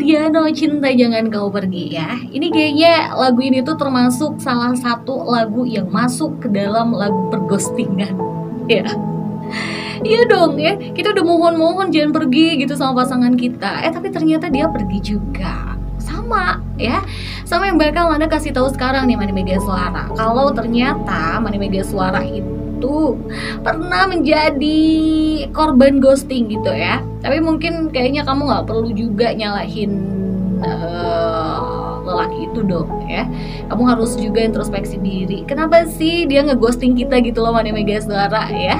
Rudiano, Cinta Jangan Kau Pergi ya. Ini kayaknya lagu ini tuh termasuk salah satu lagu yang masuk ke dalam lagu perghostingan ya. Iya dong ya, kita udah mohon-mohon jangan pergi gitu sama pasangan kita, tapi ternyata dia pergi juga. Sama ya, sama yang bakal Nanda kasih tahu sekarang nih Mani Mega Suara. Kalau ternyata Mani Mega Suara itu pernah menjadi korban ghosting gitu ya. Tapi mungkin kayaknya kamu nggak perlu juga nyalahin lelaki itu dong ya. Kamu harus juga introspeksi diri. Kenapa sih dia ngeghosting kita gitu loh Mani Mega Suara ya?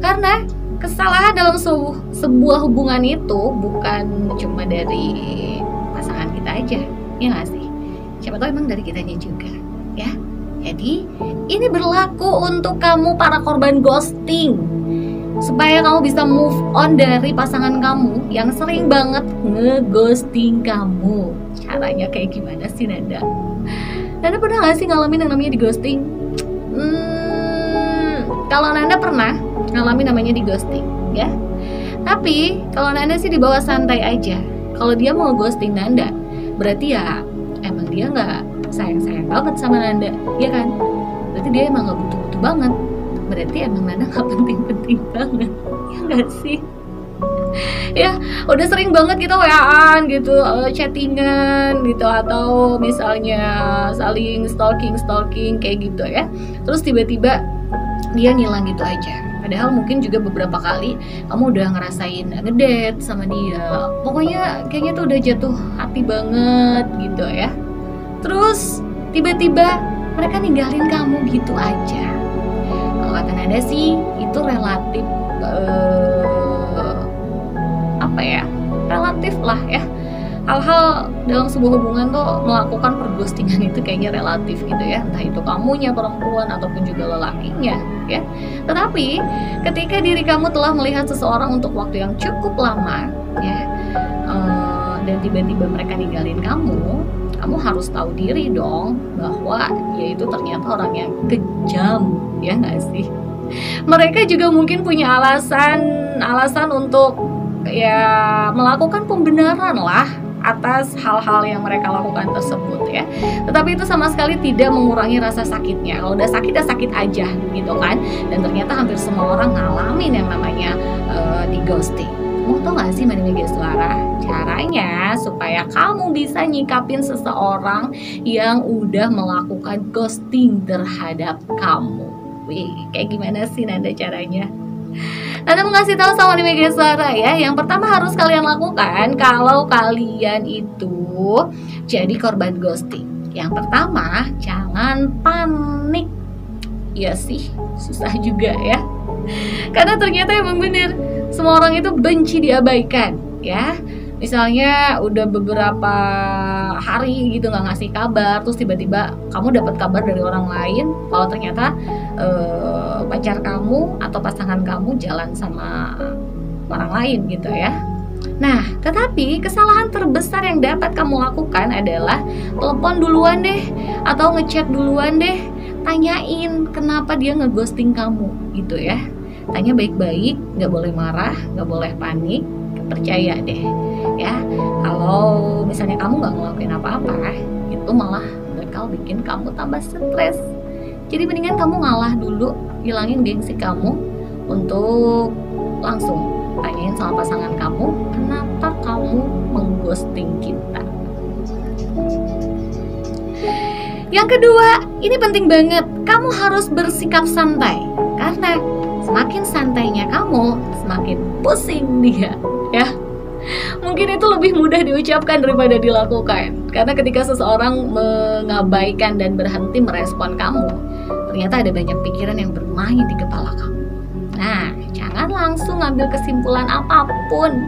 Karena kesalahan dalam sebuah hubungan itu bukan cuma dari pasangan kita aja, ya nggak sih? Siapa tahu emang dari kitanya juga, ya. Jadi ini berlaku untuk kamu para korban ghosting, supaya kamu bisa move on dari pasangan kamu yang sering banget ngeghosting kamu. Caranya kayak gimana sih Nanda? Nanda pernah nggak sih ngalamin yang namanya di ghosting? Kalau Nanda pernah ngalamin namanya di ghosting, ya. Tapi kalau Nanda sih dibawa santai aja. Kalau dia mau ghosting Nanda, berarti ya emang dia nggak sayang-sayang banget sama Nanda, ya kan? Berarti dia emang nggak butuh-butuh banget. Berarti emang Nanda nggak penting-penting banget, ya nggak sih? Ya udah sering banget kita WA-an gitu, chattingan gitu, atau misalnya saling stalking kayak gitu ya. Terus tiba-tiba dia ngilang gitu aja. Padahal mungkin juga beberapa kali kamu udah ngerasain ngedate sama dia. Pokoknya kayaknya tuh udah jatuh hati banget gitu ya. Terus tiba-tiba mereka ninggalin kamu gitu aja. Kalau kata Nanda sih itu relatif relatif lah ya. Hal-hal dalam sebuah hubungan tuh melakukan perghostingan itu kayaknya relatif gitu ya, entah itu kamunya perempuan ataupun juga lelakinya ya. Tetapi ketika diri kamu telah melihat seseorang untuk waktu yang cukup lama ya, dan tiba-tiba mereka ninggalin kamu harus tahu diri dong bahwa dia itu ternyata orang yang kejam, ya nggak sih? Mereka juga mungkin punya alasan untuk ya melakukan pembenaran lah atas hal-hal yang mereka lakukan tersebut ya. Tetapi itu sama sekali tidak mengurangi rasa sakitnya. Kalau udah sakit ya sakit aja gitu kan. Dan ternyata hampir semua orang ngalamin yang namanya di ghosting. Mau tau gak sih Mani Mega Suara? Caranya supaya kamu bisa nyikapin seseorang yang udah melakukan ghosting terhadap kamu. Wih, kayak gimana sih Nanda caranya? Nanda mau ngasih tahu sama Mani Mega Suara ya. Yang pertama harus kalian lakukan kalau kalian itu jadi korban ghosting. Yang pertama, jangan panik. Iya sih, susah juga ya. Karena ternyata emang bener, semua orang itu benci diabaikan ya. Misalnya udah beberapa hari gitu nggak ngasih kabar, terus tiba-tiba kamu dapat kabar dari orang lain kalau ternyata pacar kamu atau pasangan kamu jalan sama orang lain gitu ya. Nah, tetapi kesalahan terbesar yang dapat kamu lakukan adalah telepon duluan deh atau ngechat duluan deh, tanyain kenapa dia ngeghosting kamu gitu ya. Tanya baik-baik, nggak boleh marah, nggak boleh panik, percaya deh ya. Kalau misalnya kamu nggak ngelakuin apa-apa, itu malah bakal bikin kamu tambah stres. Jadi mendingan kamu ngalah dulu, hilangin gengsi kamu untuk langsung tanyain sama pasangan kamu, kenapa kamu mengghosting kita. Yang kedua, ini penting banget, kamu harus bersikap santai. Karena semakin santainya kamu, semakin pusing dia ya. Mungkin itu lebih mudah diucapkan daripada dilakukan. Karena ketika seseorang mengabaikan dan berhenti merespon kamu, ternyata ada banyak pikiran yang bermain di kepala kamu. Nah, jangan langsung ngambil kesimpulan apapun.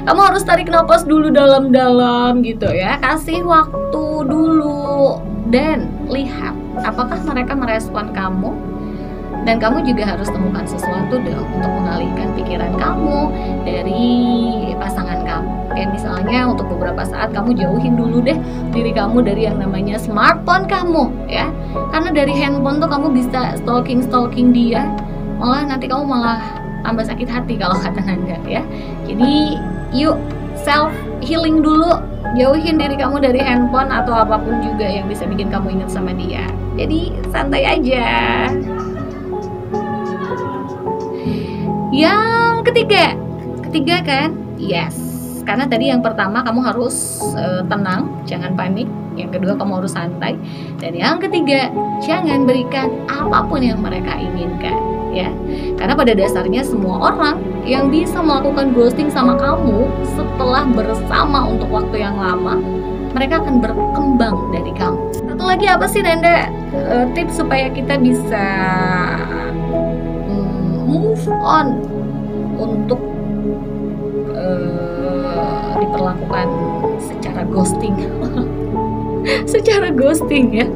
Kamu harus tarik nafas dulu dalam-dalam gitu ya. Kasih waktu dulu dan lihat apakah mereka merespon kamu. Dan kamu juga harus temukan sesuatu dong untuk mengalihkan pikiran kamu dari pasangan kamu. Kayak misalnya untuk beberapa saat kamu jauhin dulu deh diri kamu dari yang namanya smartphone kamu ya. Karena dari handphone tuh kamu bisa stalking dia. Malah nanti kamu malah tambah sakit hati kalau kata Nanda ya. Jadi yuk self healing dulu, jauhin diri kamu dari handphone atau apapun juga yang bisa bikin kamu ingat sama dia. Jadi santai aja. Yang ketiga kan, yes, karena tadi yang pertama kamu harus tenang, jangan panik. Yang kedua kamu harus santai. Dan yang ketiga, jangan berikan apapun yang mereka inginkan, ya. Karena pada dasarnya semua orang yang bisa melakukan ghosting sama kamu setelah bersama untuk waktu yang lama, mereka akan berkembang dari kamu. Satu lagi apa sih Nanda tips supaya kita bisa move on untuk diperlakukan secara ghosting secara ghosting ya.